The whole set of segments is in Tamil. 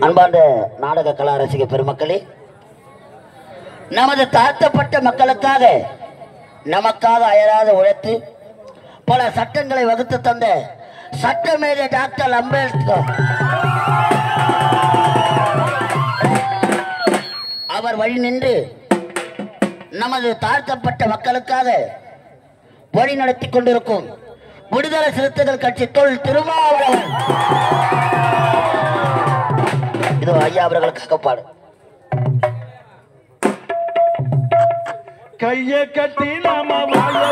அன்பார்ந்த நாடக கலா ரசிக பெருமக்களே, நமது தாழ்த்தப்பட்ட மக்களுக்காக நமக்காக அயராத உழைத்து பல சட்டங்களை வகுத்து தந்த சட்டமேதை டாக்டர் அம்பேத்கர் அவர் வழி நின்று நமது தாழ்த்தப்பட்ட மக்களுக்காக வழி நடத்தி கொண்டிருக்கும் விடுதலை சிறுத்தைகள் கட்சி தொல் திருமாவளவன் இது ஐயா அவர்களுக்காக பாடு. கையை கட்டி நாம வாய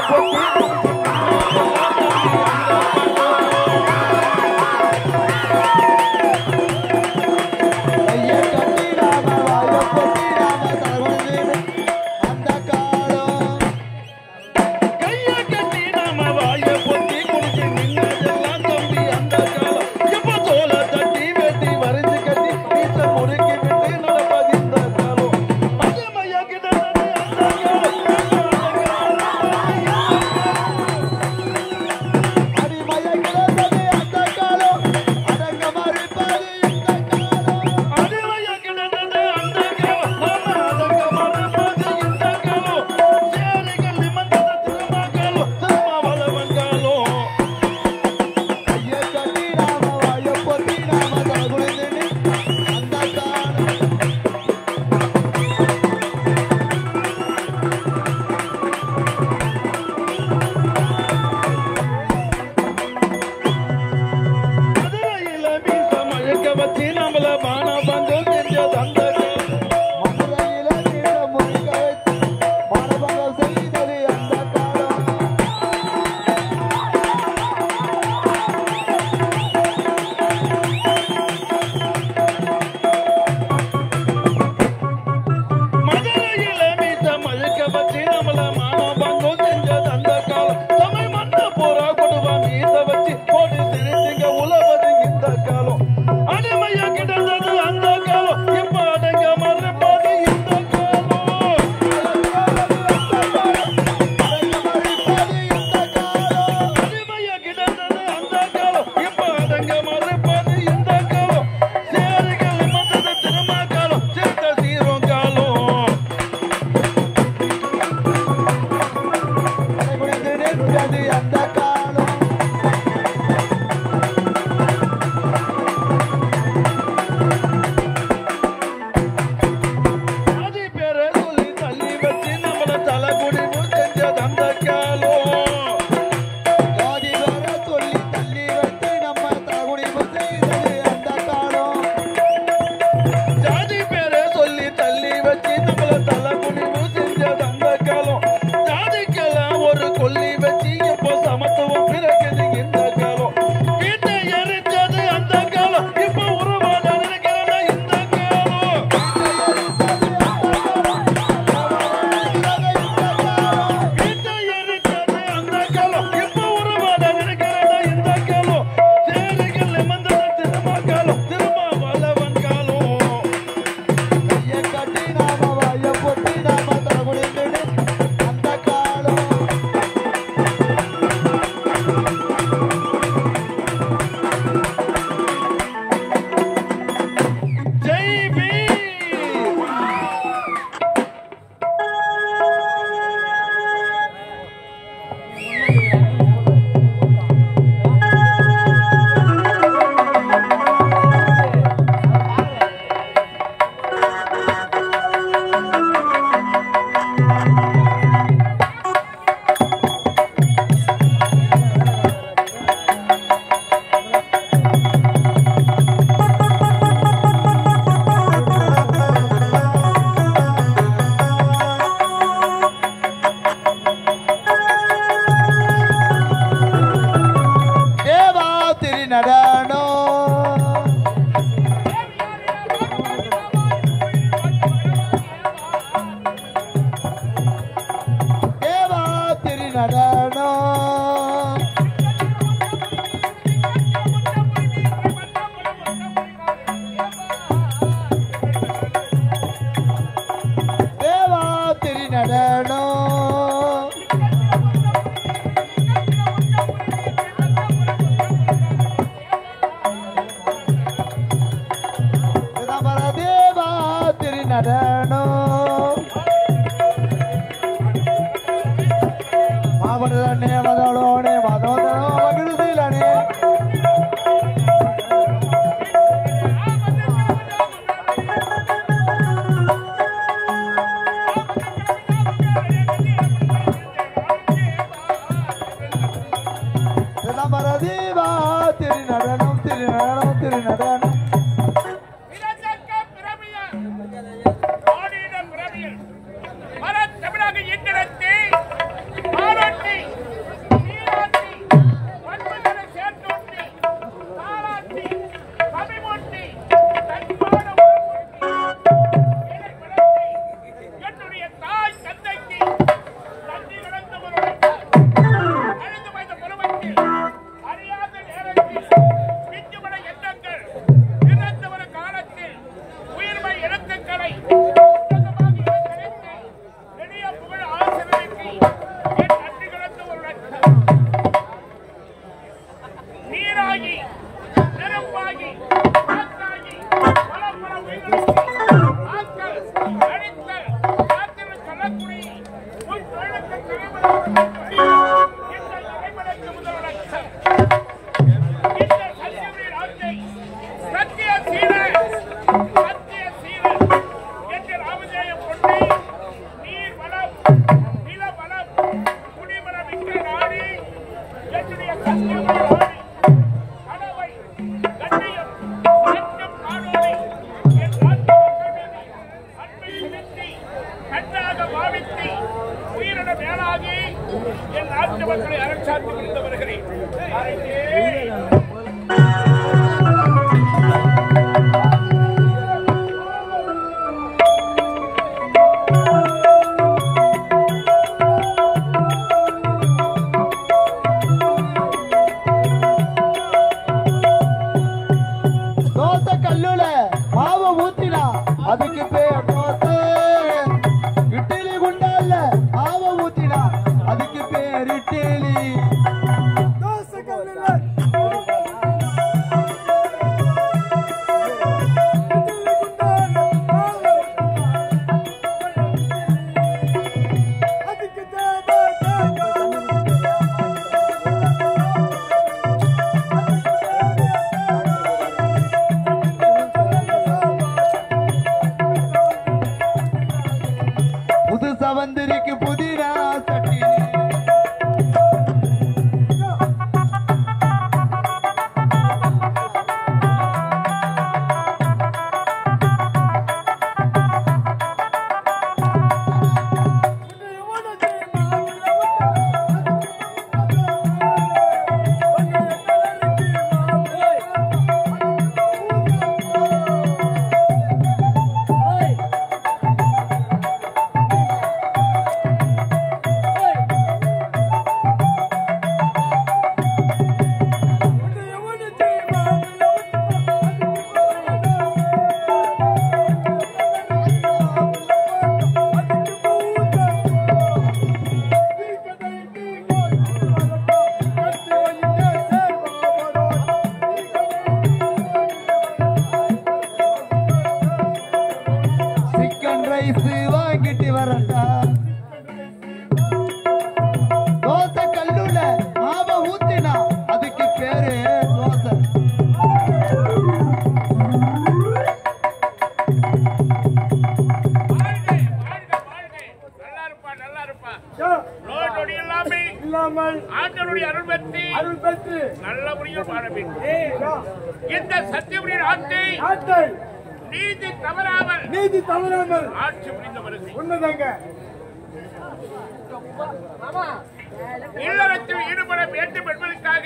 இல்லறத்தில் ஈடுபட வேண்டும் என்பதற்காக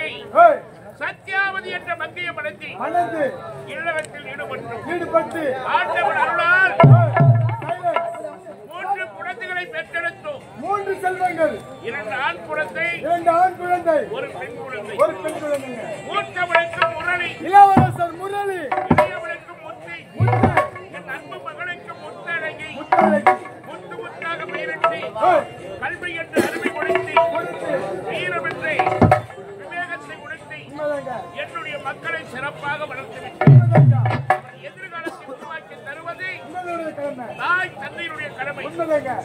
சத்யாவதி என்ற மங்கையை மணந்து இல்லறத்தில் ஈடுபட்டு ஆண்டவன் அருளால் 3 குழந்தைகளை பெற்றெடுத்தோம். 3 செல்வங்கள், 2 ஆண் குழந்தை, 1 பெண் குழந்தை. மூத்தவனுக்கு முரளி, இளவரசர் முரளி, இளையவனுக்கு முத்து, என் அன்பு மகளுக்கு முத்தழகி, முத்து முத்தாக பெயரிட்டு கல்வி என்று அருமை கொடுத்து வீரம் என்று விவேகத்தை கொடுத்து என்னுடைய மக்களை சிறப்பாக வளர்த்துவிட்டு எதிர்காலத்தை உருவாக்கி தருவது தாய் தந்தையுடைய கடமை.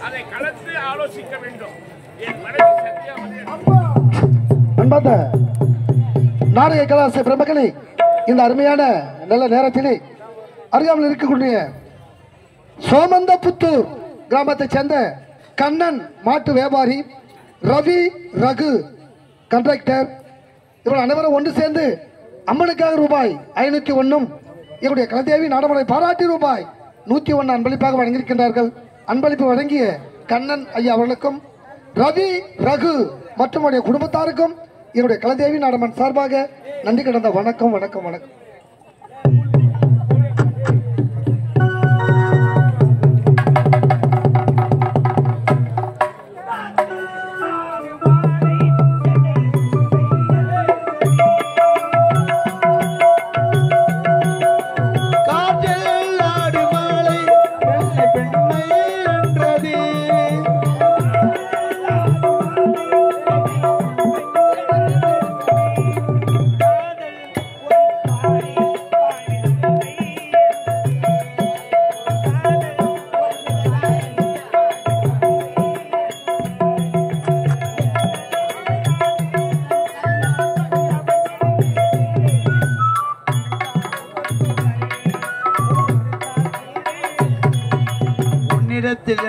அதை கலந்து ஆலோசிக்க வேண்டும். என் மனைவி சத்யாவதி. அன்பார்ந்த நாடக கலாச பிரபகளே, இந்த அருமையான நல்ல நேரத்திலே அருகாமல் இருக்கக்கூடிய சோமந்தபுத்தூர் கிராமத்தைச் சேர்ந்த கண்ணன் மாட்டு வியாபாரி, ரவி, ரகு கண்ட்ராக்டர், இவர்கள் அனைவரும் ஒன்று சேர்ந்து அம்மனுக்காக ரூபாய் 501 எங்களுடைய கலதேவி நாடமலை பாராட்டி ரூபாய் 101 அன்பளிப்பாக வழங்கியிருக்கின்றார்கள். அன்பளிப்பு வழங்கிய கண்ணன் ஐயா அவர்களுக்கும் ரவி ரகு மற்றும் அவருடைய குடும்பத்தாருக்கும் என்னுடைய கலதேவி நாடமன் சார்பாக நன்றி கடந்த வணக்கம் வணக்கம் வணக்கம்.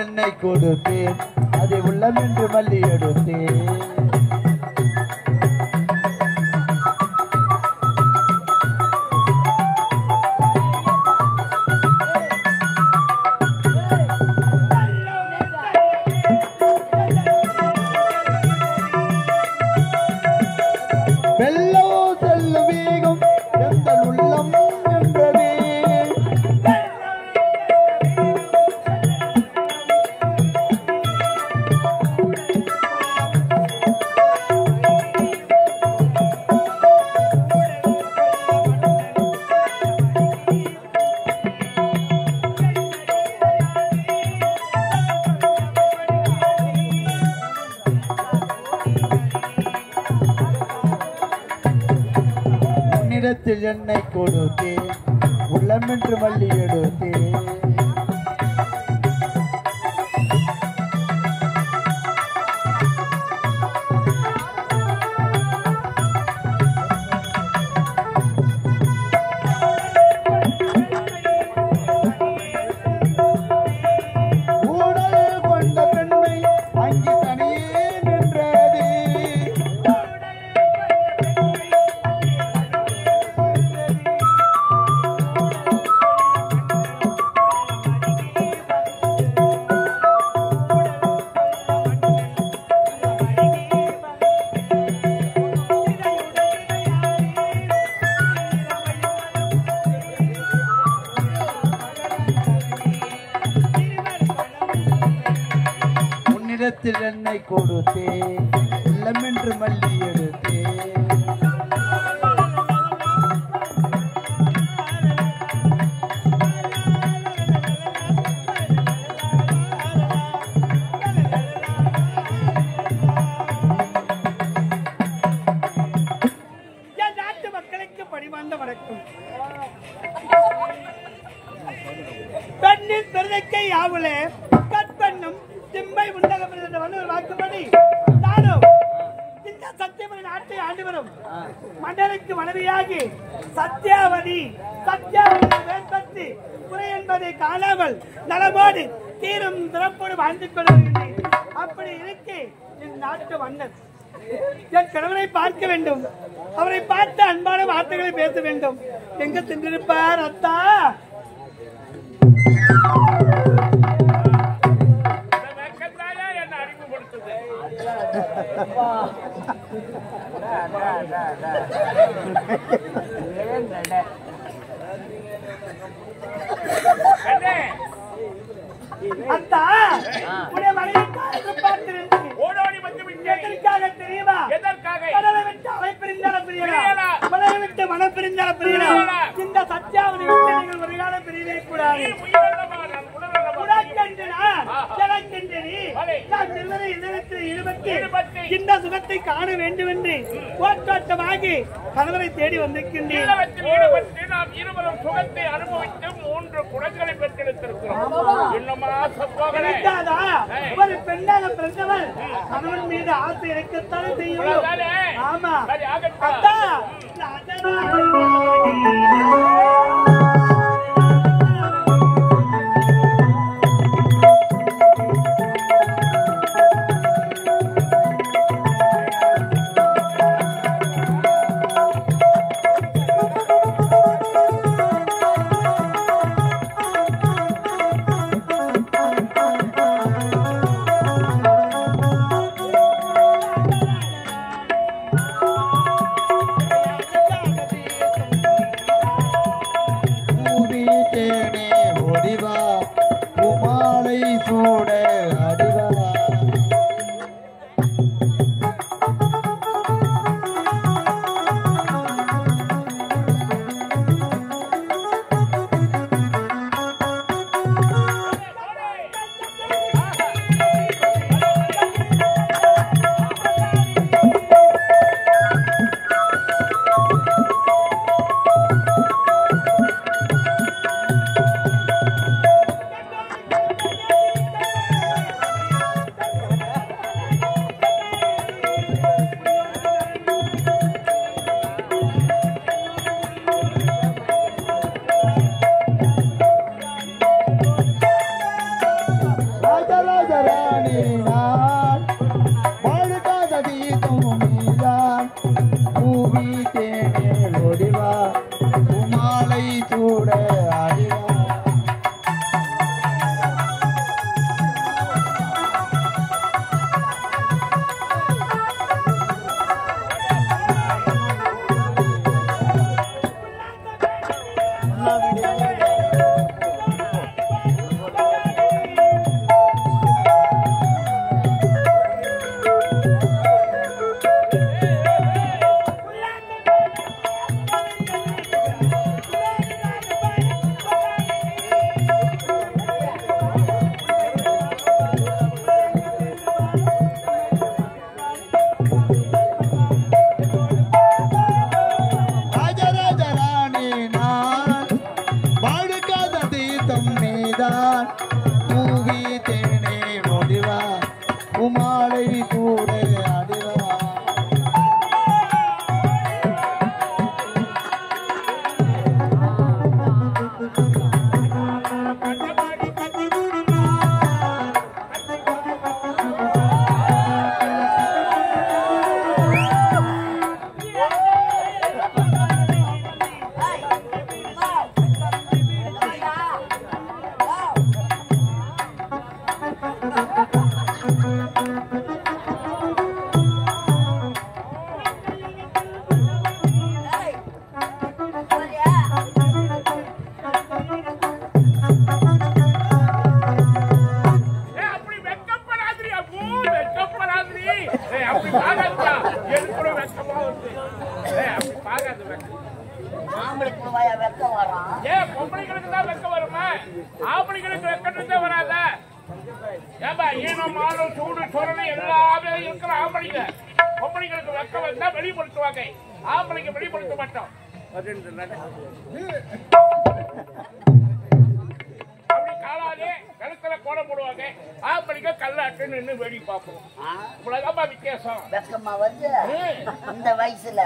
என்னை கொடுத்தேன் அதை உள்ளமென்று மல்லி எடுத்தேன். வெள்ளோ செல்லு வேகம் எங்கள் உள்ளம் என்றதே. உன்னிடத்தில் என்னை கொடுத்தேன் உள்ளமென்று மல்லி எடுத்தேன். ஊடல் கொண்ட பெண்மை அங்கே தனியே நின்றது. உன்னிடத்தில் என்னை கொடுத்தேன் உள்ளமென்று மல்லி எடுத்தேன். என் நாட்டு மக்களுக்கு பணிவார்ந்த வணக்கம். பெண்ணின் பெருதைக்கை யாவுலே கற்பெண்ணும் திம்மை உண்டகம் என்ற வள்ளுவர் வாக்குப்படி நானும் இந்த சத்தியமணி நாட்டை ஆண்டு வரும் மன்னருக்கு மனைவியாகி சத்யாவதி வேண்பத்தி குறை என்பதை காணாமல் நலமோடு தீரும் திறப்போடு வாழ்ந்து கொள்கிறேன். அப்படி இருக்கே என் நாட்டு மன்னர் என் கணவனை பார்க்க வேண்டும். அவரை பார்த்து அன்பான வார்த்தைகளை பேச வேண்டும். எங்க சென்றிருப்பார் அத்தா? என்ன அறிமுகப்படுத்துது? அத்தா உடைய மனைவி பார்த்திருந்தேன். ஓடோடி வந்து விட்டேன். எதற்காக தெரியுமா? எதற்காக? கடலை விட்டு அவை பிரிந்தால பிரியலா, மலையை விட்டு மனம் பிரிந்தால பிரியலா. இந்த சத்யாவதி விட்டு நீங்கள் ஒரு காலம் பிரியவே கூடாது. இந்த சுகத்தை காண வேண்டும் என்று போராட்டமாகி கணவரை தேடி வந்திருக்கின்றேன். நாம் இருவரும் சுகத்தை அனுபவித்து 3 குழந்தைகளை பெற்றெடுத்திருக்கிறோம். இன்னும் இருக்காதா? ஒரு பெண்ணாக பிறந்தவள் கணவன் மீது ஆசை இருக்கத்தானே செய்யும். ஆமா அத்தா கூட ஆடிவா இந்த வயசுல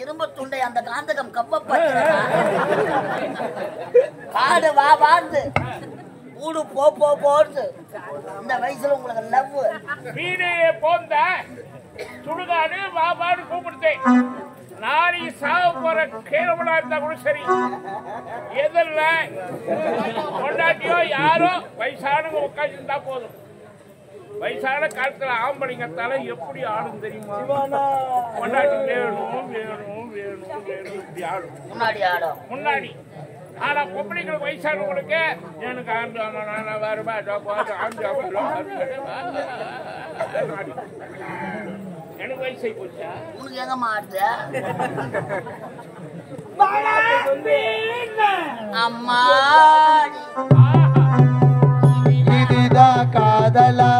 இரும்பு துண்டை அந்த காந்தகம் கப்பப்பட்டு காடு வா வாழ்ந்து ஊடு போ போ போறது இந்த வயசுல உங்களுக்கு லவ் வீடே போந்த சுடுகாடு வா வாடு கூப்பிடுத்தேன் நாளை சாவு போற கேவலா இருந்தா கூட சரி எதிரில கொண்டாட்டியோ யாரோ வயசானவங்க உட்காந்து இருந்தா போதும். வயசான காலத்துல ஆம்பளைங்கத்தால எப்படி ஆடும் தெரியுமா? கொண்டாட்டி வேணும் வேணும் வேணும் வேணும் இப்படி ஆடும் முன்னாடி. ஆனா பொம்பளைங்களுக்கு வயசானவங்களுக்கு எனக்கு ஆண்டு வருவா எனக்கு வயசாகி போச்சா? உனக்கு எங்க மாட்டு அம்மா இதுதான் காதலா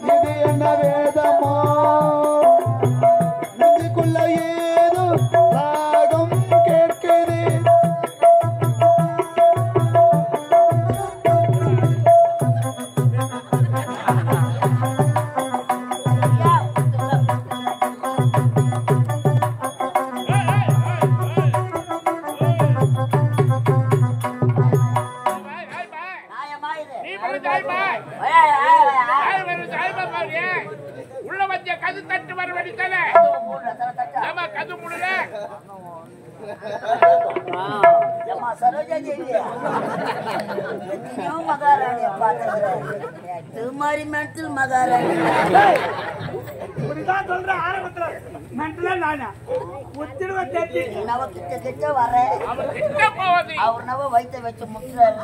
இது என்ன வேதமோ நெஞ்சுக்குள்ள ஏதோ ராகம் கேட்குது. உள்ள வச்ச கது தட்டு வர வெடித்தல கது முடுல சரோஜா தேவி மகாராணிய பார்த்து மாதிரி மென்டல் மகாராணி சொல்ற ஆரம்பத்துல மென்டலா நானா ஒத்திடுவ தேடி நவ கிட்ட வர அவர் நவ வயிற்ற வச்சு முட்டுறாரு.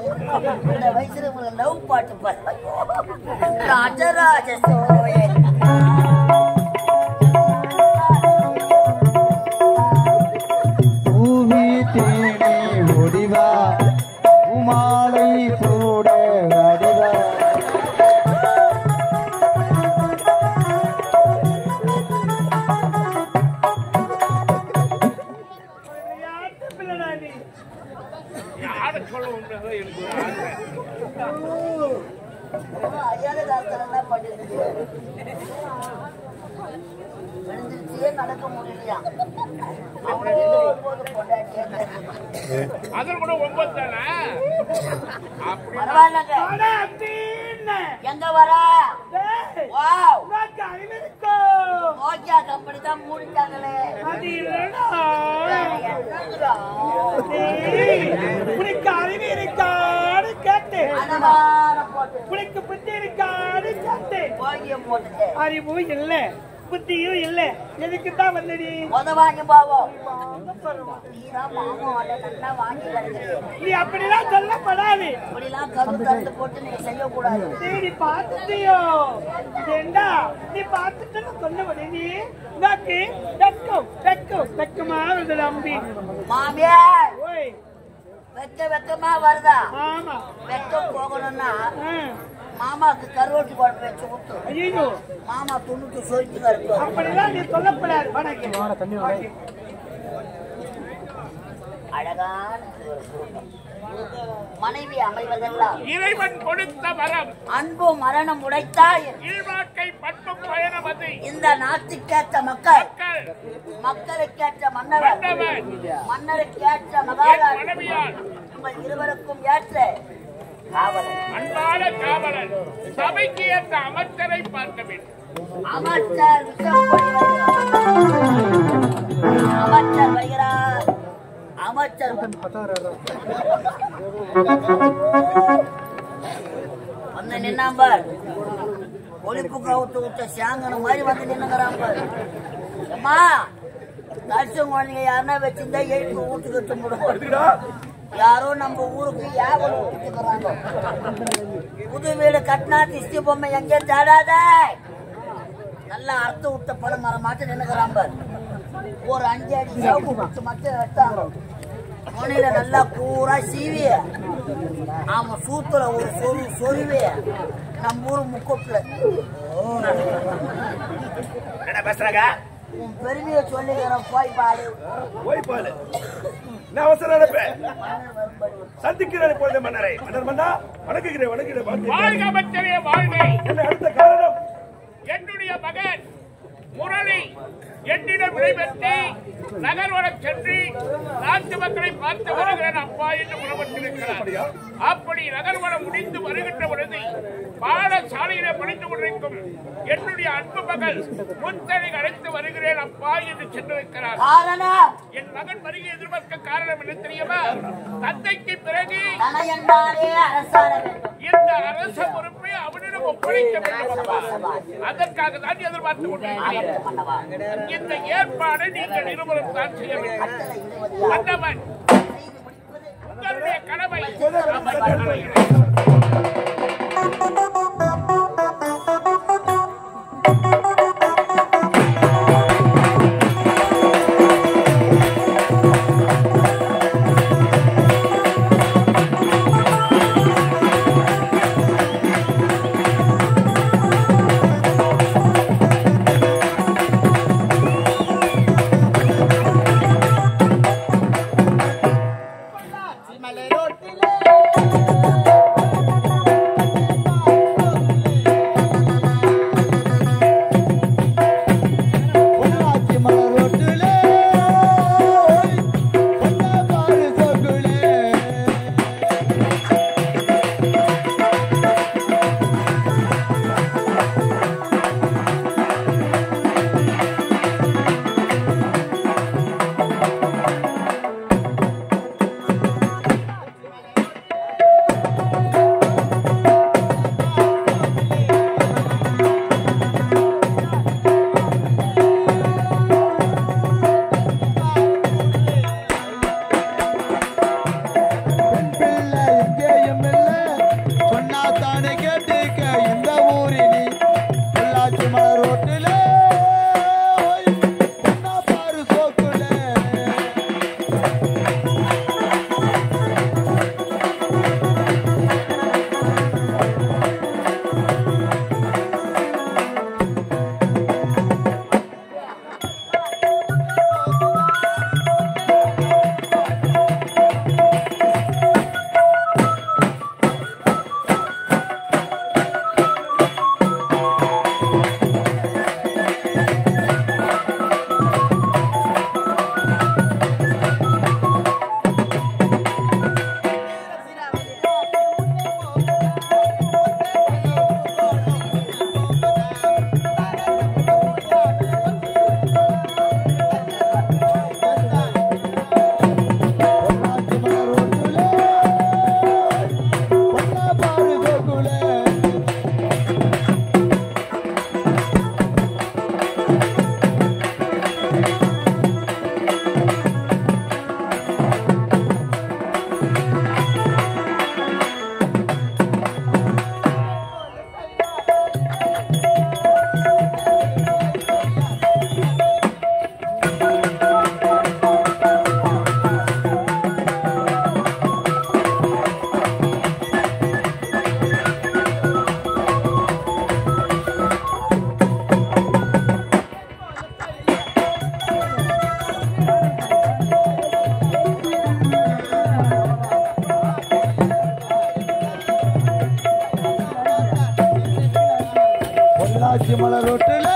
இந்த வயசுல உங்களுக்கு லவ் பாட்டு பாரு ராஜராஜ சோழன் பூமி தேடி ஒடிவா உமாலை சூட வடிவா மரியாதை காலத்துல என்ன பண்ணிருக்கு விழுந்துருச்சே நடக்க முடியலையா அவ்வளோ பொண்டாட்டியா அதில் கூட 9 தானே பரவாயில்லங்க எங்க வர வாவ் நோக்கியா கம்பெனி தான் மூடிட்டாங்களே உனக்கு அறிவு இருக்கான்னு கேட்டேன் உனக்கு புத்தி இருக்கான்னு கேட்டேன் அறிவும் இல்லை புத்தியும் இல்ல எதுக்கு தான் வந்தடி வாங்கி பாவோம் நீ அப்படிலாம் சொல்லப்படாது இப்படிலாம் கம்பு தந்து போட்டு நீ செய்யக்கூடாது நீ பார்த்துட்டியோ ஏண்டா நீ பார்த்துட்டு சொன்னபடி நீ நாக்கு வெக்கமா வருது அம்பி மாமியா ஓய் வெக்கமா வருதா ஆமா வெக்கம் போகணும்னா மாமாக்கு கருவாட்டு குழம்பு வச்சு விட்டு ஐயோ மாமா துணுக்கு சொல்லிட்டு இருக்கும் அப்படிலாம் நீ சொல்லப்படாது வணக்கம் அழகான மனைவி அமைவதெல்லாம் இறைவன் கொடுத்த வரம் அன்பு மரணம் உடைத்தாய் வாழ்க்கை பண்பும் பயணம் அது இந்த நாட்டுக்கேற்ற மக்களுக்கேற்ற மன்னவர் மன்னருக்கேற்ற மகாராஜ் உங்கள் இருவருக்கும் ஏற்ற அன்பான காவலன் சபைக்கு ஏற்ற அமைச்சரை பார்க்க வேண்டும் அமைச்சர் வருகிறார் அமைச்சர் வந்து நின்னாம்பார் ஒளிப்பு கவுத்து விட்ட சாங்கன மாதிரி வந்து நின்னுங்கிறாம்பார் அம்மா நர்சம் குழந்தைங்க யாருன்னா வச்சிருந்தா எழுப்பு வீட்டுக்கு எடுத்து முடியும் யாரோ நம்ம ஊருக்கு யாவலும் ஊட்டுக்கிறாங்க புது வீடு கட்டினா திஷ்டி பொம்மை எங்கே தேடாத நல்லா அறுத்து விட்ட படம் மரம் மாட்டு நின்னுக்கிறாம்பார் ஒரு 5 அடி சவுக்கு குத்து மட்டும் எடுத்தாங்க முனையில நல்லா பூரா சீவி அவன் சூத்துல ஒரு சொருவி நம்ம ஊரு முக்கூட்டுல என்ன பேசுறாங்க உன் பெருமையை சொல்லிக்கிறேன் போய் பாடு நான் அவசரம் நினைப்பேன் சந்திக்கிறேன் பொழுது மன்னரை மன்னர் மன்னா வணங்குகிறேன் வாழ்க அமைச்சரே வாழ்க என்ன அடுத்த காரணம் என்னுடைய மகன் முரளி என்னிடம் விடைபெற்று நகர்வனம் சென்று நாட்டு மக்களை பார்த்து வருகிறேன் அப்பா என்று உணவற்றிருக்கிறார். அப்படி நகர்வனம் முடிந்து வருகின்ற பொழுது பாடசாலையில படித்துக் கொண்டிருக்கும் என்னுடைய அன்பு மகள் முத்தனை அழைத்து வருகிறேன் அப்பா என்று சென்றிருக்கிறார். என் மகன் வருகை எதிர்பார்க்க காரணம் என்ன தெரியுமா? தந்தைக்கு பிறகு இந்த அரச பொறுப்பை அவனிடம் ஒப்படைக்க வேண்டும். அதற்காக தான் எதிர்பார்த்துக் கொண்டிருக்கிறேன். இந்த ஏற்பாடு நீங்கள் இருவரும் தான் செய்ய வேண்டும். மன்னவன் உங்களுடைய கடமை பொள்ளாச்சி மலர் ரோட்டுல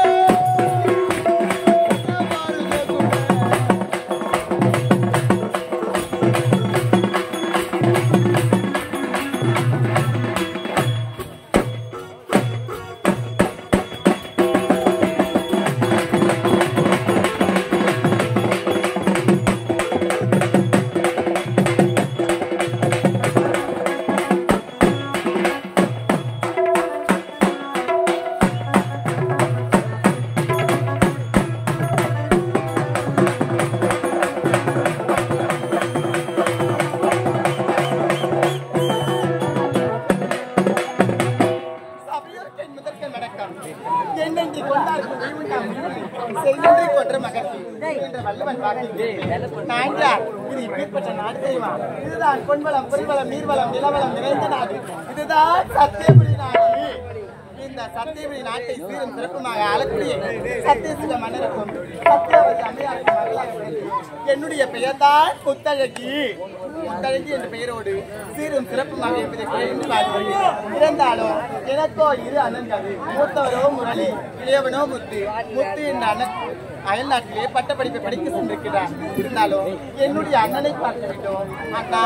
இதுதான் பொன்வளம் பொறிவளம் நீர்வளம் நிலவளம் நிறைந்த நாடு. இதுதான் சத்தியபுரி நாடு. இந்த சத்தியபுரி நாட்டை சீரும் சிறப்புமாக ஆளக்கூடிய சத்தியசில மன்னருக்கும் சத்தியவதி அம்மையாருக்கும் மகளாக என்னுடைய பெயர் தான் முத்தழகி. முத்தழகி என்ற பெயரோடு சீரும் சிறப்புமாக இருந்தாலும் எனக்கோ இரு அண்ணன்கள். மூத்தவரோ முரளி, இளையவனோ முத்து. முத்து என்ற அண்ணன் அயல்நாட்டிலே பட்டப்படிப்பை படிக்க சென்றிருக்கிறார். இருந்தாலும் என்னுடைய அண்ணனை பார்க்க வேண்டும். அண்ணா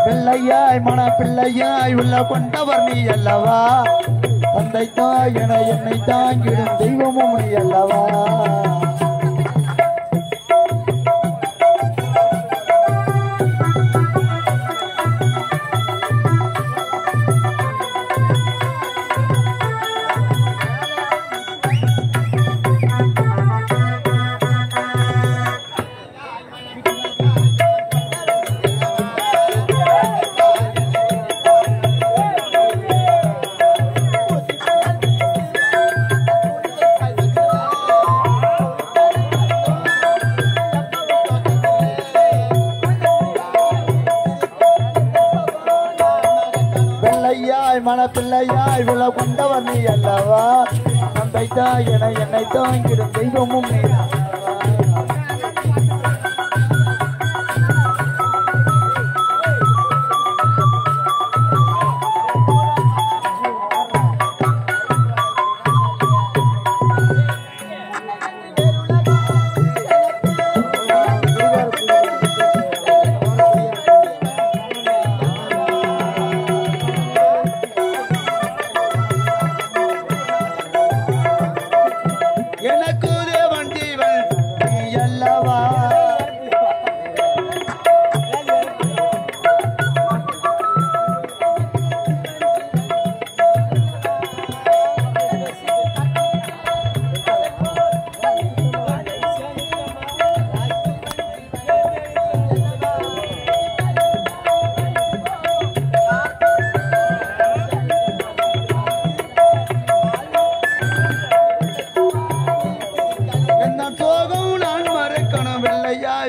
பிள்ளையாய் மன பிள்ளையாய் உள்ள கொண்டவர் நீ அல்லவா, தந்தை தாய் என என்னை தாங்கிடும் தெய்வமும் நீ அல்லவா. மனப்பிள்ளையாய் விழ கொண்டவர் நீ அல்லவா, தந்தை தாய் என என்னை தாங்கிடும் தெய்வமும் நீ அல்லவா.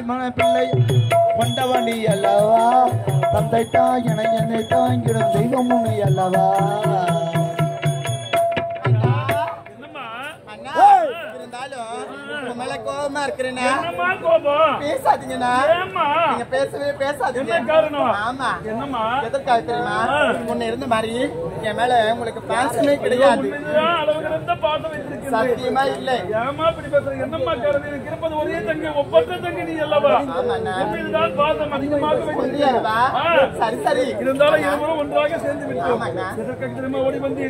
மனப்பிள்ளை கொண்டவன் நீ அல்லவா, தந்தை தாய் என என்னை தாங்கிடும் தெய்வமும் நீ அல்லவா. கோபமா இருக்கிறேன்னா பேசாதீங்கண்ணா, நீங்க பேசவே பேசாதீங்க. ஆமா என்னமா எதற்காக தெரியுமா, முன்ன இருந்த மாதிரி என் மேல உங்களுக்கு பாசமே கிடையாது. சத்தியமா இல்லை. சரி சரி இருந்தாலும் ஒன்றாக சேர்ந்து விட்டோம். ஓடி வந்து